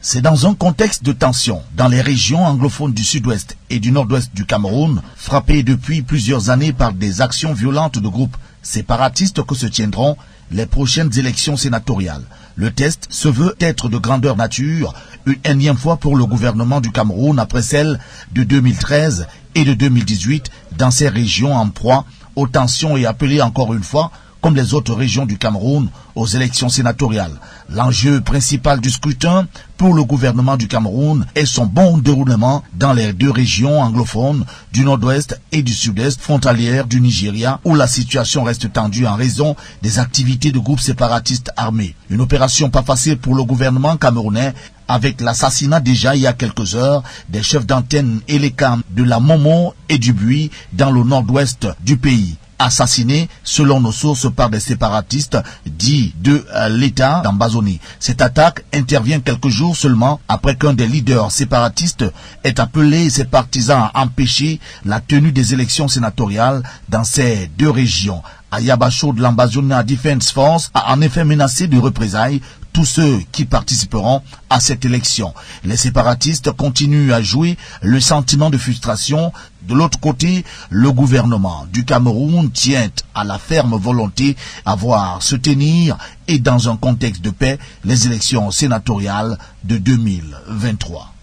C'est dans un contexte de tension dans les régions anglophones du sud-ouest et du nord-ouest du Cameroun, frappées depuis plusieurs années par des actions violentes de groupes séparatistes, que se tiendront les prochaines élections sénatoriales. Le test se veut être de grandeur nature, une énième fois pour le gouvernement du Cameroun après celle de 2013 et de 2018 dans ces régions en proie aux tensions et appelées encore une fois, comme les autres régions du Cameroun, aux élections sénatoriales. L'enjeu principal du scrutin pour le gouvernement du Cameroun est son bon déroulement dans les deux régions anglophones du nord-ouest et du sud-est frontalières du Nigeria, où la situation reste tendue en raison des activités de groupes séparatistes armés. Une opération pas facile pour le gouvernement camerounais, avec l'assassinat déjà il y a quelques heures des chefs d'antenne et les camps de la Momo et du Buis dans le nord-ouest du pays. Assassiné, selon nos sources, par des séparatistes dits de l'État d'Ambazoni. Cette attaque intervient quelques jours seulement après qu'un des leaders séparatistes ait appelé ses partisans à empêcher la tenue des élections sénatoriales dans ces deux régions. Ayabacho de l'Ambazona Defense Force a en effet menacé de représailles tous ceux qui participeront à cette élection. Les séparatistes continuent à jouer le sentiment de frustration. De l'autre côté, le gouvernement du Cameroun tient à la ferme volonté à voir se tenir, et dans un contexte de paix, les élections sénatoriales de 2023.